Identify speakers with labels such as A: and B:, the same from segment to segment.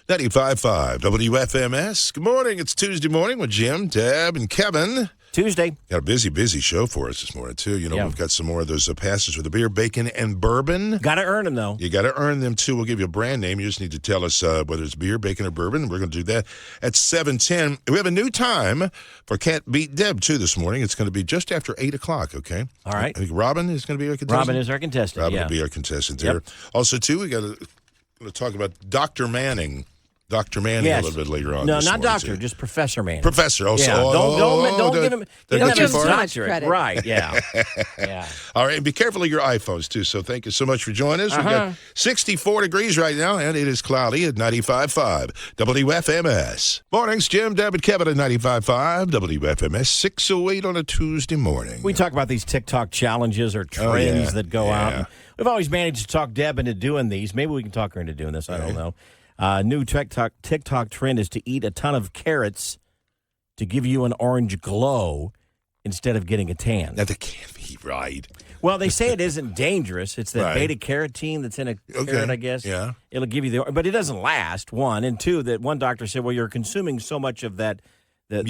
A: 95.5 WFMS. Good morning. It's Tuesday morning with Jim, Deb, and Kevin.
B: Tuesday.
A: Got a busy show for us this morning, too. We've got some more of those passes with the beer, bacon, and bourbon.
B: Got to earn them, though.
A: You got to earn them, too. We'll give you a brand name. You just need to tell us whether it's beer, bacon, or bourbon. We're going to do that at 7:10. We have a new time for Can't Beat Deb, too, this morning. It's going to be just after 8 o'clock, okay?
B: All right.
A: I think Robin is going to be our contestant.
B: Robin is our contestant,
A: Robin will be our contestant there. Also, too, we got to talk about Dr. Manning. Dr. Manning a little bit later on.
B: No, not doctor, just Professor Manning.
A: Professor. Also,
B: don't give him
C: too much credit.
B: Right, yeah. Yeah.
A: All right, and be careful of your iPhones, too. So thank you so much for joining us. We've got 64 degrees right now, and it is cloudy at 95.5 WFMS. Mornings, Jim, Deb, and Kevin at 95.5 WFMS, 6:08 on a Tuesday morning.
B: We talk about these TikTok challenges or trends that go out. We've always managed to talk Deb into doing these. Maybe we can talk her into doing this. I don't know. New TikTok trend is to eat a ton of carrots to give you an orange glow instead of getting a tan.
A: Now, that can't be right.
B: Well, they say it isn't dangerous. It's the beta-carotene that's in a carrot, I guess.
A: Yeah.
B: It'll give you but it doesn't last, one. And two, that one doctor said, well, you're consuming so much of that, the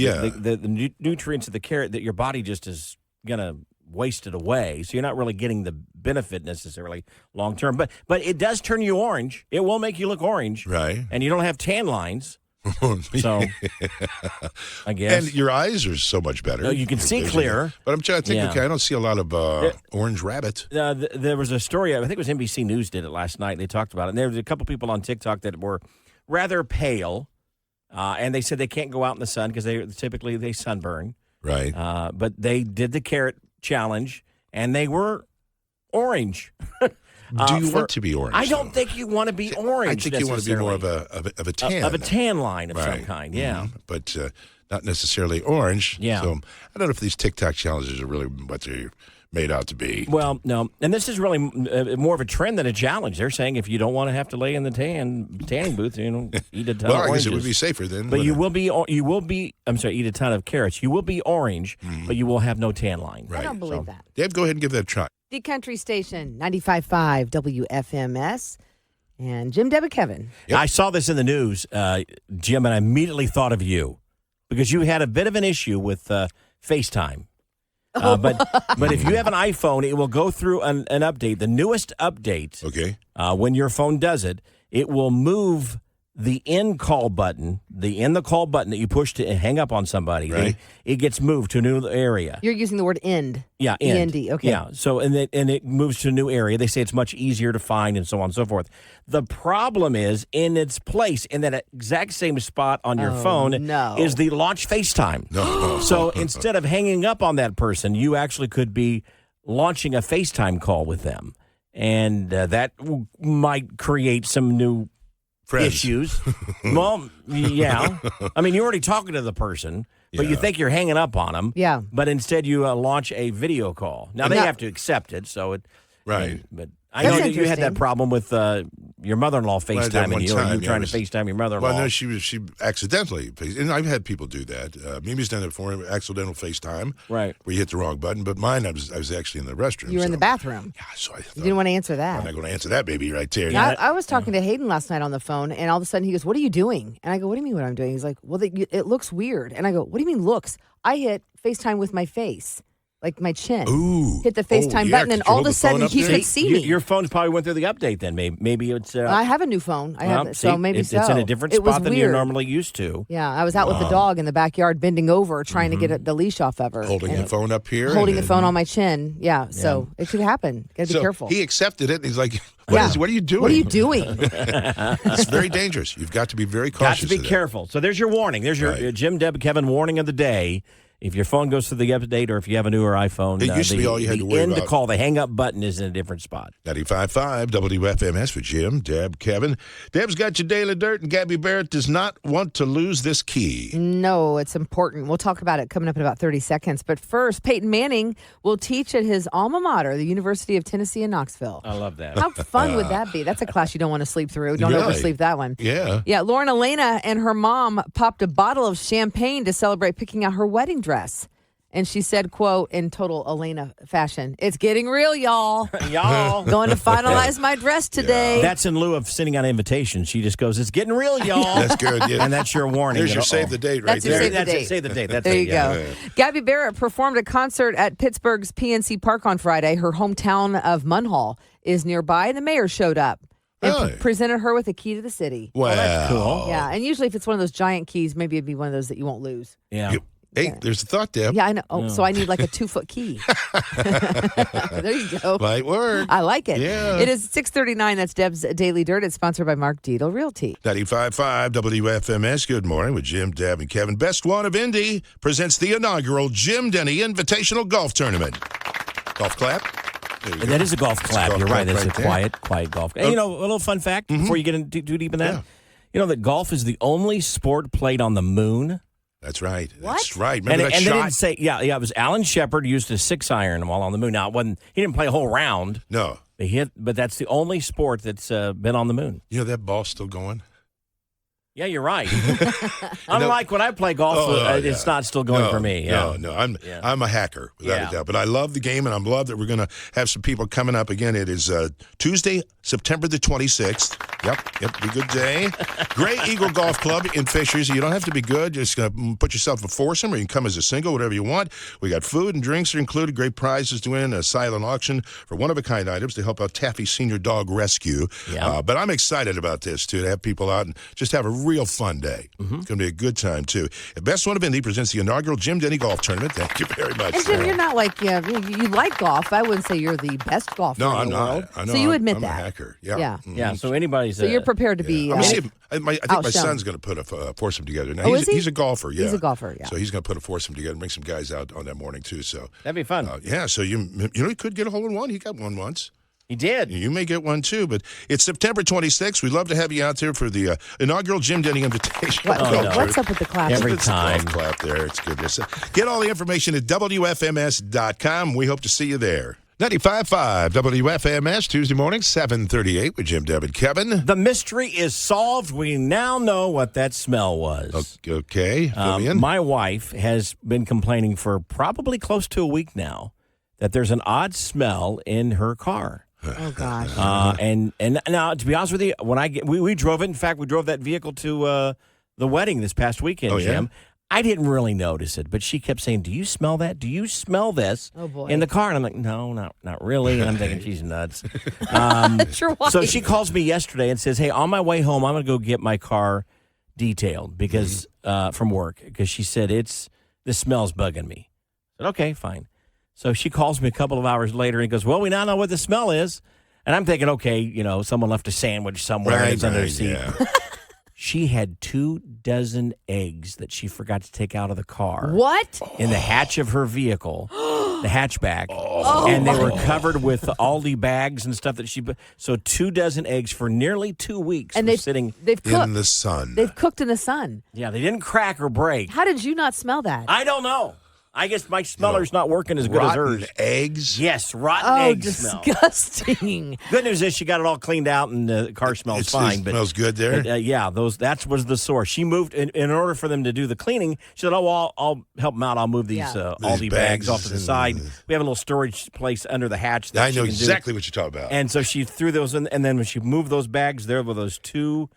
B: nutrients of the carrot that your body just is going to waste it away. So you're not really getting the benefit necessarily long term. But it does turn you orange. It will make you look orange.
A: Right.
B: And you don't have tan lines. So I guess.
A: And your eyes are so much better.
B: No, you can see clearer.
A: But I'm trying to think, I don't see a lot of orange rabbit.
B: There was a story, I think it was NBC News did it last night. They talked about it. And there was a couple people on TikTok that were rather pale. And they said they can't go out in the sun because they sunburn.
A: Right.
B: But they did the carrot challenge, and they were orange.
A: Do you want to be orange?
B: I don't think you want to be orange.
A: I think you want to be more of a tan.
B: Of a tan line of some kind, yeah.
A: Mm-hmm. But not necessarily orange.
B: Yeah.
A: So I don't know if these TikTok challenges are really what they're made out to be.
B: Well, no. And this is really more of a trend than a challenge. They're saying if you don't want to have to lay in the tanning booth, eat a ton of oranges.
A: I guess it would be safer then.
B: But you will be, eat a ton of carrots. You will be orange, but you will have no tan line.
A: Right.
C: I don't believe that.
A: Dave, go ahead and give that a try.
C: The Country Station, 95.5 WFMS. And Jim, Deb, and Kevin.
B: Yep. I saw this in the news, Jim, and I immediately thought of you because you had a bit of an issue with FaceTime. But if you have an iPhone, it will go through an update, the newest update.
A: Okay.
B: When your phone does it, it will move the end call button, the call button that you push to hang up on somebody.
A: Right.
B: It gets moved to a new area.
C: You're using the word end.
B: Yeah, end.
C: E-N-D, okay.
B: Yeah, so and it moves to a new area. They say it's much easier to find and so on and so forth. The problem is in its place, in that exact same spot on your phone, is the launch FaceTime.
A: No.
B: So instead of hanging up on that person, you actually could be launching a FaceTime call with them. And that might create some new issues. Well, yeah. I mean, you're already talking to the person, but you think you're hanging up on them.
C: Yeah.
B: But instead, you launch a video call. Now, they have to accept it, so it...
A: Right.
B: But I know that you had that problem with your mother-in-law FaceTiming you, or you trying to FaceTime your mother-in-law.
A: Well, no, she accidentally, and I've had people do that. Mimi's done it for him, accidental FaceTime.
B: Right. Where
A: you hit the wrong button, but mine, I was actually in the restroom.
C: You were in the bathroom.
A: Yeah, so I thought,
C: you didn't want to answer that.
A: I'm not going to answer that baby right there.
C: Yeah, I was talking to Hayden last night on the phone, and all of a sudden he goes, "What are you doing?" And I go, "What do you mean what I'm doing?" He's like, "Well, it looks weird." And I go, "What do you mean looks?" I hit FaceTime with my face. Like my chin.
A: Ooh.
C: Hit the FaceTime button, and all of a sudden he could see me.
B: Your phone probably went through the update then. Maybe it's...
C: I have a new phone. So maybe
B: it's in a different spot than you're normally used to.
C: Yeah, I was out with the dog in the backyard bending over trying to get the leash off of her.
A: Holding the phone up here.
C: Holding the phone on my chin. Yeah, so it could happen. Got to be careful.
A: He accepted it, and he's like, what are you doing?
C: What are you doing?
A: It's very dangerous. You've got to be very cautious.
B: Got to be careful. So there's your warning. There's your Jim, Deb, Kevin warning of the day. If your phone goes through the update or if you have a newer iPhone,
A: it used to be all you had to worry about.
B: The call, the hang-up button is in a different spot.
A: 95.5 WFMS for Jim, Deb, Kevin. Deb's got your daily dirt, and Gabby Barrett does not want to lose this key.
C: No, it's important. We'll talk about it coming up in about 30 seconds. But first, Peyton Manning will teach at his alma mater, the University of Tennessee in Knoxville.
B: I love that.
C: How fun would that be? That's a class you don't want to sleep through. Don't oversleep that one.
A: Yeah.
C: Yeah, Lauren Elena and her mom popped a bottle of champagne to celebrate picking out her wedding dress. And she said, quote, in total Elena fashion, "It's getting real, y'all.
B: Y'all.
C: Going to finalize my dress today."
B: That's in lieu of sending out invitations. She just goes, "It's getting real, y'all."
A: That's good. Yeah.
B: And that's your warning.
A: There's your save the date right
C: That's your
A: there.
C: save the
B: That's
C: date.
B: it. Save the date. That's
C: there
B: it.
C: you go. Gabby Barrett performed a concert at Pittsburgh's PNC Park on Friday. Her hometown of Munhall is nearby, and the mayor showed up and
A: Really?
C: presented her with a key to the city.
A: Wow.
B: that's cool.
C: Yeah, and usually if it's one of those giant keys, maybe it'd be one of those that you won't lose.
B: Yeah.
A: Hey, there's a thought, Deb.
C: Yeah, I know. Oh, so I need like a 2-foot key. There you go.
A: Might work.
C: I like it.
A: Yeah.
C: It is 6:39. That's Deb's Daily Dirt. It's sponsored by Mark Dietel Realty.
A: 95.5 WFMS. Good morning with Jim, Deb, and Kevin. Best One of Indy presents the inaugural Jim Denny Invitational Golf Tournament. Golf clap. There you go.
B: That is a golf clap.
A: golf
B: You're right.
A: clap
B: That's
A: right
B: a
A: there.
B: quiet golf. And, a little fun fact before you get into too deep in that.
A: Yeah.
B: You know that golf is the only sport played on the moon.
A: That's right.
C: What?
A: That's right. Remember that
B: and
A: shot?
B: they didn't say, it was Alan Shepard used a 6-iron while on the moon. Now, he didn't play a whole round.
A: No.
B: But that's the only sport that's been on the moon.
A: You know that ball's still going?
B: Yeah, you're right. Unlike when I play golf, it's not still going for me. Yeah.
A: No. I'm a hacker, without a doubt. But I love the game, and I'm glad that we're going to have some people coming up again. It is Tuesday, September the 26th. Yep, be a good day. Gray Eagle Golf Club in Fishers. You don't have to be good. Just put yourself a foursome, or you can come as a single, whatever you want. We got food and drinks are included. Great prizes to win. A silent auction for one-of-a-kind items to help out Taffy Senior Dog Rescue.
B: Yeah.
A: But I'm excited about this, too, to have people out and just have a real fun day. It's going to be a good time, too. The Best One of Indy presents the inaugural Jim Denny Golf Tournament. Thank you very much.
C: And Jim, you're not like, you like golf. I wouldn't say you're the best golfer
A: No,
C: in
A: I'm
C: the
A: not.
C: world.
A: I know
C: So you
A: I'm
C: admit
A: a
C: that.
A: hacker. Yeah.
C: Yeah.
A: Mhm.
B: Yeah, so anybody's...
C: So you're prepared to be...
A: I'm gonna see if, I think my
C: outshone.
A: son's going to put a foursome together. Now,
C: Oh, is he?
A: He's a golfer, yeah.
C: He's a golfer, yeah.
A: So he's going to put a foursome together and bring some guys out on that morning, too. So
B: That'd be fun.
A: yeah, so you could get a hole in one. He got one once.
B: He did.
A: You may get one, too. But it's September 26th. We'd love to have you out there for the inaugural Jim Denny Invitation.
C: What's up with the clap?
B: Every
A: It's a
B: time.
A: golf clap there. It's good. Get all the information at WFMS.com. We hope to see you there. 95.5 WFMS, Tuesday morning, 7:38 with Jim, Deb, and Kevin.
B: The mystery is solved. We now know what that smell was.
A: Okay, fill me in.
B: My wife has been complaining for probably close to a week now that there's an odd smell in her car.
C: Oh, gosh.
B: And now, to be honest with you, when we drove it. In fact, we drove that vehicle to the wedding this past weekend,
A: Oh, yeah?
B: Jim. I didn't really notice it, but she kept saying, "Do you smell that? Do you smell this
C: Oh, boy.
B: in the car?" And I'm like, "No, not really." And I'm thinking, she's nuts.
C: That's your wife.
B: So she calls me yesterday and says, "Hey, on my way home, I'm going to go get my car detailed because from work because she said the smell's bugging me." I said, "Okay, fine." So she calls me a couple of hours later and goes, "Well, we now know what the smell is." And I'm thinking, okay, someone left a sandwich somewhere and it's under the seat.
A: Yeah.
B: She had 24 eggs that she forgot to take out of the car.
C: What?
B: In the hatch of her vehicle, the hatchback. And they were covered with Aldi bags and stuff that so 24 eggs for nearly 2 weeks.
C: And
B: were
C: they've
B: sitting
C: cooked.
A: In the sun.
C: They've cooked in the sun.
B: Yeah, they didn't crack or break.
C: How did you not smell that?
B: I don't know. I guess my smeller's not working as good as
A: Rotten
B: hers.
A: eggs.
B: Yes, rotten
C: Oh,
B: egg smell.
C: disgusting.
B: Good news is she got it all cleaned out and the car smells fine.
A: It
B: But
A: smells good there.
B: that was the source. She moved in order for them to do the cleaning. She said, "Oh, well, I'll help them out. I'll move these
C: Yeah.
B: Aldi
A: These
B: bags off to the
A: and-
B: side. We have a little storage place under the hatch. That
A: I know
B: she can
A: exactly what you're talking about.
B: do. And so she threw those in, and then when she moved those bags, there were those 24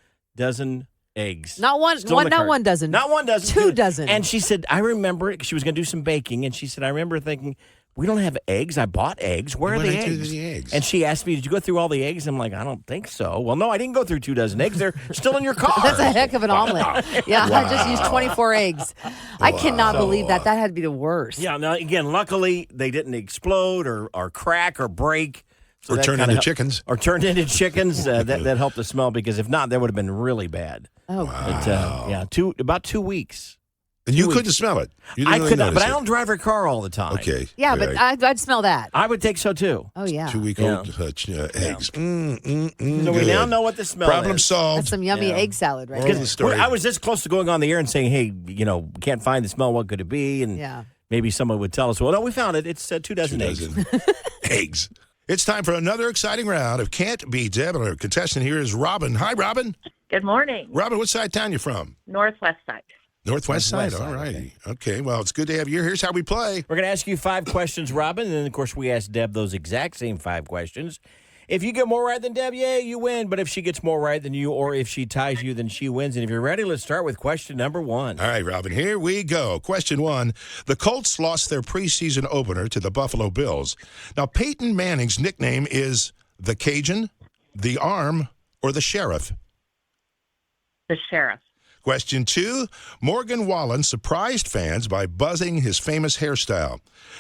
B: eggs.
C: Not one.
B: Still in the
C: Not
B: cart.
C: 1 dozen.
B: Not 1 dozen.
C: 2 dozen.
B: And she said, I remember she was going to do some baking, and she said, I remember thinking, we don't have eggs. I bought eggs. Where are
A: Why
B: the
A: did I do
B: eggs?
A: the eggs?
B: And she asked me, did you go through all the eggs? I'm like, I don't think so. Well, no, I didn't go through 24 eggs. They're still in your car.
C: That's a heck of an omelet. Yeah, I just used 24 eggs. I cannot believe that. That had to be the worst.
B: Yeah, now, again, luckily, they didn't explode or crack or break. So
A: Or
B: that
A: turn
B: kinda
A: into chickens.
B: Or turned into chickens. That helped the smell, because if not, that would have been really bad.
C: Oh,
B: But, about 2 weeks.
A: And you couldn't smell it. You didn't
B: I
A: really
B: could not,
A: notice
B: but I
A: it.
B: don't drive her car all the time.
A: Okay.
C: yeah,
A: good.
C: but I'd smell that.
B: I would think so, too.
C: Oh, yeah.
A: 2-week-old eggs.
B: So we now know what the smell
A: Problem
B: is.
A: solved.
C: That's some yummy
B: Yeah.
C: egg salad right
A: Moral
C: there.
A: of the story.
B: I was this close to going on the air and saying, hey, can't find the smell. What could it be? And
C: Yeah.
B: maybe someone would tell us, well, no, we found it. It's 24 eggs.
A: eggs. It's time for another exciting round of Can't Be Deb. And our contestant here is Robin. Hi, Robin.
D: Good morning.
A: Robin, what side of town you from?
D: Northwest side.
A: Northwest side.
B: Side,
A: All righty. Okay. Well, it's good to have you here. Here's how we play.
B: We're going to ask you 5 questions, Robin, and then, of course, we ask Deb those exact same 5 questions. If you get more right than Deb, yay, you win. But if she gets more right than you, or if she ties you, then she wins. And if you're ready, let's start with question number 1.
A: All right, Robin, here we go. Question 1. The Colts lost their preseason opener to the Buffalo Bills. Now, Peyton Manning's nickname is the Cajun, the Arm, or the Sheriff?
D: The Sheriff.
A: Question 2. Morgan Wallen surprised fans by buzzing his famous hairstyle.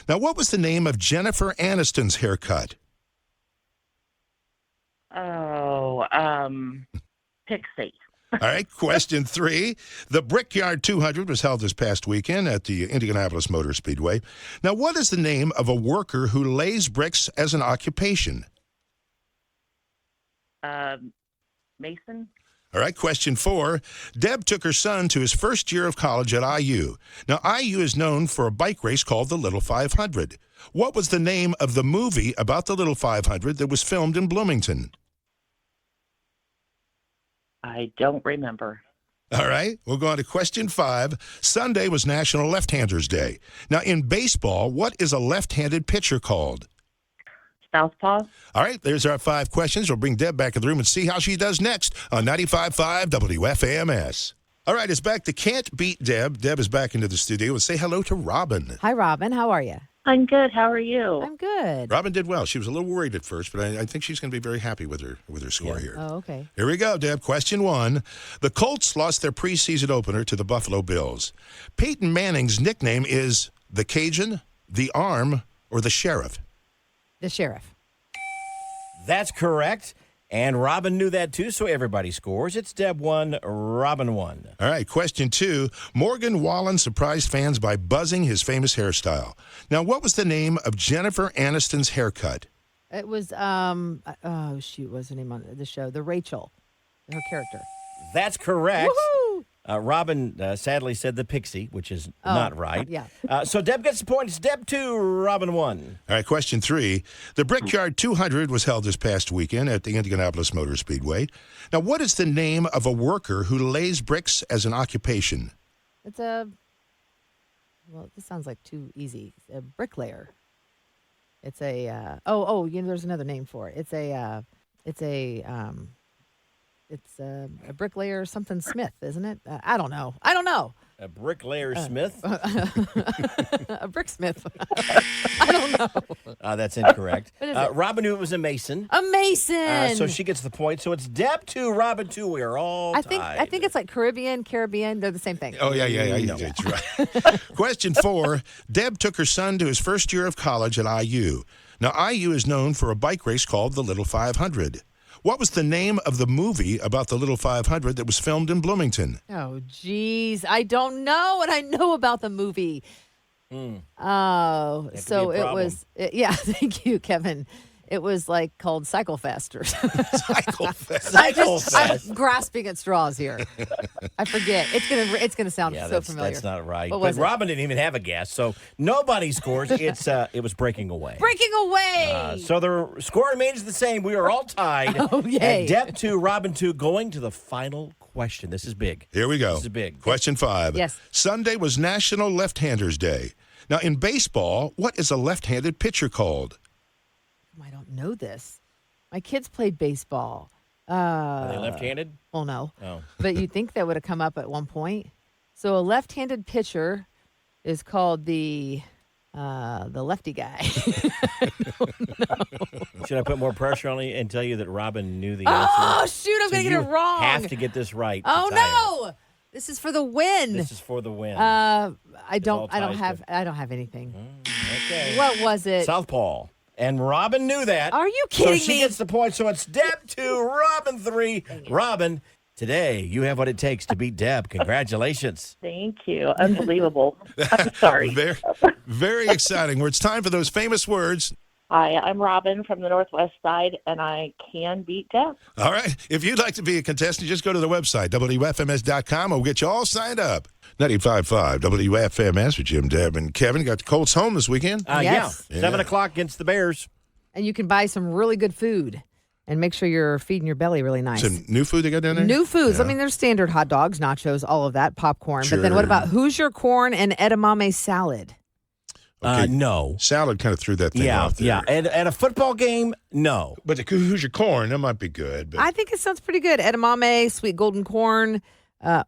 A: Now, what was the name of Jennifer Aniston's haircut?
D: Oh, Pixie.
A: All right, question 3. The Brickyard 200 was held this past weekend at the Indianapolis Motor Speedway. Now, what is the name of a worker who lays bricks as an occupation?
D: Mason.
A: All right, question 4. Deb took her son to his first year of college at IU. Now, IU is known for a bike race called the Little 500. What was the name of the movie about the Little 500 that was filmed in Bloomington?
D: I don't remember.
A: All right, we'll go on to question 5. Sunday was National Left-Handers Day. Now, in baseball, what is a left-handed pitcher called?
D: Southpaw.
A: All right, there's our 5 questions. We'll bring Deb back in the room and see how she does next on 95.5 WFAMS. All right, it's back to Can't Beat Deb. Deb is back into the studio. And say hello to Robin.
C: Hi, Robin. How are you?
D: I'm good. How are you?
C: I'm good.
A: Robin did well. She was a little worried at first, but I think she's going to be very happy with her score here.
C: Oh, okay.
A: Here we go, Deb. Question 1. The Colts lost their preseason opener to the Buffalo Bills. Peyton Manning's nickname is the Cajun, the Arm, or the Sheriff?
C: The Sheriff.
B: That's correct. And Robin knew that, too, so everybody scores. It's Deb 1, Robin 1.
A: All right, question 2. Morgan Wallen surprised fans by buzzing his famous hairstyle. Now, what was the name of Jennifer Aniston's haircut?
C: It was, what's the name on the show? The Rachel, her character.
B: That's correct.
C: Woohoo!
B: Robin sadly said the Pixie, which is not right.
C: Yeah.
B: So Deb gets the point. It's Deb 2, Robin 1.
A: All right, question 3. The Brickyard 200 was held this past weekend at the Indianapolis Motor Speedway. Now, what is the name of a worker who lays bricks as an occupation?
C: It's this sounds like too easy. It's a bricklayer. It's a, there's another name for it. It's a bricklayer something Smith, isn't it? I don't know.
B: A bricklayer Smith?
C: A bricksmith. I don't know.
B: That's incorrect.
C: What is it?
B: Robin knew it was a mason.
C: A mason.
B: So she gets the point. So it's Deb 2, Robin 2. We are all tied.
C: I think it's like Caribbean. They're the same thing.
A: Oh, yeah. That's right. Question 4. Deb took her son to his first year of college at IU. Now, IU is known for a bike race called the Little 500. What was the name of the movie about the Little 500 that was filmed in Bloomington?
C: Oh, geez. I don't know what I know about the movie. Oh, so it was. Thank you, Kevin. It was like called Cycle Fest or something.
A: Cycle Fest.
C: I'm grasping at straws here. I forget. It's gonna sound so familiar.
B: That's not right.
C: But
B: Robin didn't even have a guess, so nobody scores. It was Breaking Away.
C: Breaking Away.
B: So the score remains the same. We are all tied.
C: Okay.
B: At Deb 2, Robin 2, going to the final question. This is big.
A: Here we go.
B: This is big.
A: Question 5.
C: Yes.
A: Sunday was National Left-Handers Day. Now, in baseball, what is a left-handed pitcher called?
C: I don't know this. My kids played baseball.
B: Are they left-handed?
C: Well, no.
B: Oh.
C: But you'd think that would have come up at one point. So a left-handed pitcher is called the lefty guy. I don't know.
B: Should I put more pressure on you and tell you that Robin knew the answer?
C: Oh, shoot, I'm going to get it wrong.
B: You have to get this right.
C: Oh, no. This is for the win.
B: This is for the win.
C: I don't have anything.
B: Okay.
C: What was it?
B: Southpaw. And Robin knew that.
C: Are you kidding me?
B: So she gets the point. So it's Deb 2, Robin 3. Robin, today you have what it takes to beat Deb. Congratulations.
D: Thank you. Unbelievable. I'm sorry.
A: Very, very exciting. Where it's time for those famous words.
D: Hi, I'm Robin from the Northwest Side, and I can beat Deb.
A: All right. If you'd like to be a contestant, just go to the website, WFMS.com. We'll get you all signed up. 95.5 WFMS with Jim, Deb, and Kevin. Got the Colts home this weekend.
C: Yes.
B: Yeah. 7 o'clock against the Bears.
C: And you can buy some really good food And make sure you're feeding your belly really nice.
A: Some new food they got down there?
C: New foods.
A: Yeah.
C: I mean, there's standard hot dogs, nachos, all of that, popcorn.
A: Sure.
C: But then what about Hoosier corn and edamame salad?
A: Okay.
B: No.
A: Salad kind of threw that thing off there.
B: Yeah. At a football game, no.
A: But the Hoosier corn, that might be good. But
C: I think it sounds pretty good. Edamame, sweet golden corn.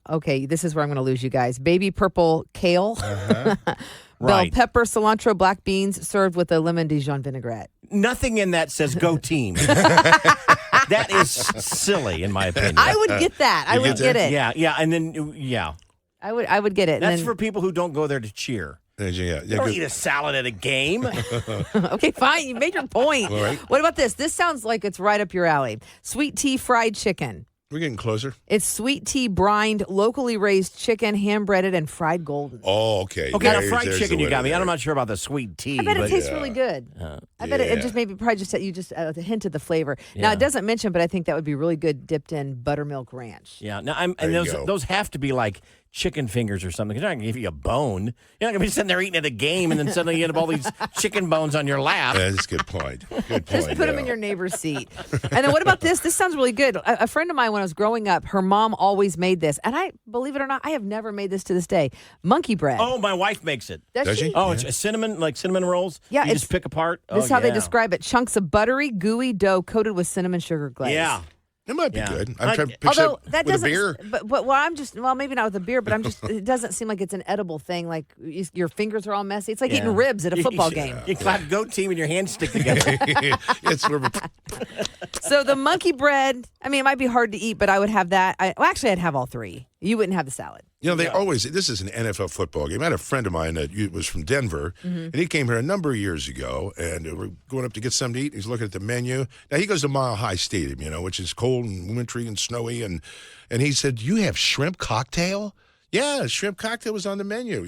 C: Okay, this is where I'm going to lose you guys. Baby purple kale. Bell
B: Right.
C: pepper, cilantro, black beans served with a lemon Dijon vinaigrette.
B: Nothing in that says go team. That is silly, in my opinion.
C: I would get that. I would get it.
B: Yeah, and then,
C: I would get it.
B: That's
C: and
B: for people who don't go there to cheer.
A: yeah,
B: You don't eat a salad at a game.
C: then, okay, fine. You made your point.
A: All right.
C: What about this? This sounds like it's right up your alley. Sweet tea fried chicken.
A: We're getting closer.
C: It's sweet tea brined, locally raised chicken, hand breaded, and fried golden.
A: Oh, okay.
B: Okay, now
A: There's
B: fried
A: the
B: chicken you got
A: winner
B: me. I'm
A: there.
B: not sure about the sweet tea.
C: I bet it
B: but
C: tastes really good. I bet it just maybe probably just you just a hint of the flavor. Now
B: Yeah.
C: it doesn't mention, but I think that would be really good dipped in buttermilk ranch.
B: Yeah, now
A: There
B: and
A: you go.
B: those have to be like chicken fingers or something. 'Cause they're not gonna give you a bone. You're not gonna be sitting there eating at a game and then suddenly you have all these chicken bones on your lap.
A: Yeah, that's a good point. Good point.
C: Just put them in your neighbor's seat. And then what about this? This sounds really good. A friend of mine, when I was growing up, her mom always made this. And I, believe it or not, I have never made this to this day. Monkey bread.
B: Oh, my wife makes it.
A: Does she?
B: Oh, it's a cinnamon, like cinnamon rolls?
C: Yeah,
B: You
C: it's-
B: just pick apart?
C: This is how they describe it. Chunks of buttery, gooey dough coated with cinnamon sugar glaze.
B: Yeah.
A: It might be
B: Yeah.
A: good. I'm trying to picture
C: Although
A: it
C: that
A: with
C: doesn't,
A: a beer.
C: but well, I'm just maybe not with a beer, but I'm just it doesn't seem like it's an edible thing. Like your fingers are all messy. It's like
B: Yeah.
C: eating ribs at a football game.
B: You clap goat team and your hands stick together.
A: It's sort of
C: So the monkey bread, I mean, it might be hard to eat, but I would have that. Actually, I'd have all three. You wouldn't have the salad.
A: they always, this is an NFL football game. I had a friend of mine that was from Denver,
C: Mm-hmm.
A: and he came here a number of years ago, and we're going up to get something to eat. He's looking at the menu. Now, he goes to Mile High Stadium, which is cold and wintry and snowy, and he said, "You have shrimp cocktail?" Yeah, shrimp cocktail was on the menu.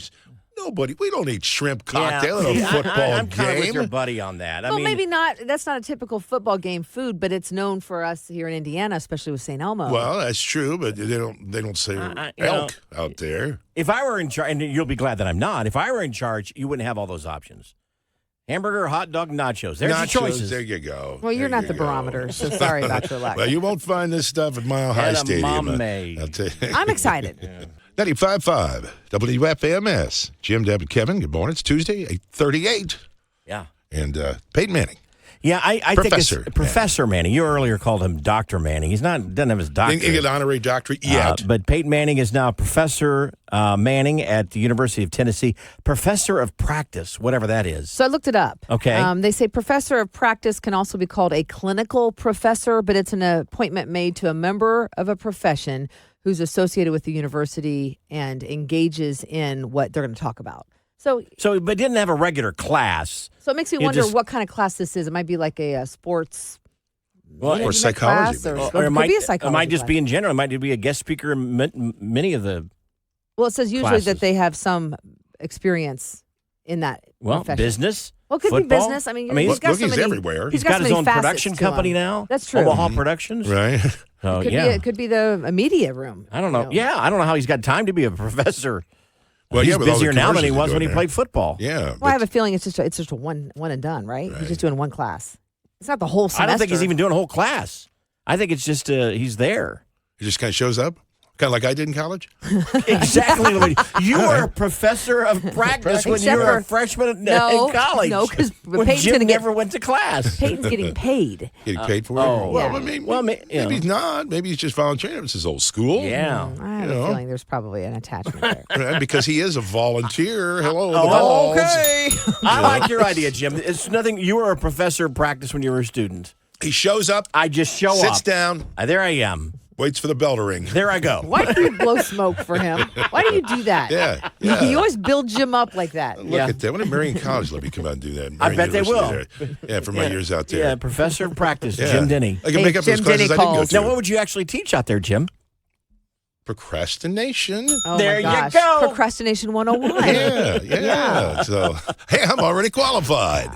A: We don't eat shrimp cocktail at a football
B: I'm kind of with
A: game.
B: your buddy on that. I
C: Well,
B: mean,
C: maybe not. That's not a typical football game food, but it's known for us here in Indiana, especially with St. Elmo.
A: Well, that's true, but they don't say elk out there.
B: if I were in charge, and you'll be glad that I'm not, if I were in charge, you wouldn't have all those options. Hamburger, hot dog, nachos. There's
A: Nachos,
B: your choices.
A: there you go.
C: Well, you're
A: There
C: not
A: you
C: the
A: go.
C: barometer, so sorry about your luck.
A: Well, you won't find this stuff at Mile High Stadium.
B: Edamame.
A: I'll tell you.
C: I'm excited.
A: 95.5 WFMS. Jim, Deb, and Kevin, good morning. It's Tuesday, 8:38.
B: Yeah.
A: And Peyton Manning.
B: Yeah, I
A: Professor
B: think it's Professor Manning. You earlier called him Dr. Manning. Doesn't have his doctorate.
A: Didn't get an honorary doctorate yet.
B: But Peyton Manning is now Professor Manning at the University of Tennessee. Professor of Practice, whatever that is.
C: So I looked it up.
B: Okay.
C: They say professor of practice can also be called a clinical professor, but it's an appointment made to a member of a profession who's associated with the university and engages in what they're going to talk about. So
B: But didn't have a regular class.
C: it makes me
B: You
C: wonder
B: just-
C: what kind of class this is. It might be like a sports
B: Well,
C: management
A: psychology,
C: class, or,
A: maybe.
C: or
B: Or
C: it
B: it
C: could
B: might,
C: be a
B: it
C: psychology
B: might just
C: class.
B: be in general. It might be a guest speaker in many of the,
C: Well, it says usually
B: classes.
C: that they have some experience in that profession.
B: business.
C: Well, it could be
B: football.
C: business. I mean,
B: he's
C: he's got
A: look,
C: so
A: he's
C: many,
A: everywhere.
B: He's got
C: so
B: his
C: many
B: own
C: facets
B: production
C: to
B: company
C: him.
B: now.
C: That's true.
B: Omaha Productions.
A: Right?
B: So,
C: Could
B: yeah.
C: be it could be the media room.
B: I don't know.
C: You
B: Yeah, I don't know how he's got time to be a professor.
A: Well,
B: He's
A: yeah, with all the
B: busier now than he
A: commercials
B: was
A: they're
B: when he
A: doing
B: played football.
A: Yeah.
C: Well, I
A: but-
C: have a feeling it's just a one and done, right? He's just doing one class. It's not the whole semester.
B: I don't think he's even doing a whole class. I think it's just he's there.
A: He just kind of shows up, kind of like I did in college.
B: Exactly. You were a professor of practice when you
C: Except
B: were a
C: for-
B: freshman in
C: No,
B: college.
C: no, 'cause
B: when
C: Peyton's
B: Jim
C: gonna get-
B: never went to class.
C: Peyton's getting paid.
A: Getting paid for it.
B: oh,
A: well,
C: yeah.
A: I mean,
B: Well,
A: maybe
B: you know.
A: he's not. Maybe he's just volunteering. It's his old school.
B: Yeah.
C: I have
A: You
C: a
A: know.
C: feeling there's probably an attachment there.
A: Right, because he is a volunteer. Hello, the
B: Oh,
A: balls.
B: okay. I like your idea, Jim. It's nothing. You were a professor of practice when you were a student.
A: He shows up,
B: I just show
A: sits
B: up.
A: down,
B: There I am.
A: waits for the bell to ring.
B: There I go.
C: Why do you blow smoke for him? Why do you do that?
A: Yeah, yeah.
C: You always build Jim up like that.
A: Look
B: Yeah.
A: at that. When did Marion College let me come out and do that?
B: I
A: Marion
B: bet they
A: University
B: will.
A: there. Yeah, for my years out there.
B: Yeah, professor of practice,
A: Yeah.
B: Jim Denny.
A: I can
C: Hey,
A: make up
C: Jim
A: those classes
C: Denny
A: I didn't go
C: calls.
A: to.
B: Now, what would you actually teach out there, Jim?
A: Procrastination.
C: Oh
B: There
C: my
B: you
C: gosh.
B: go.
C: Procrastination 101.
A: Yeah. So, hey, I'm already qualified.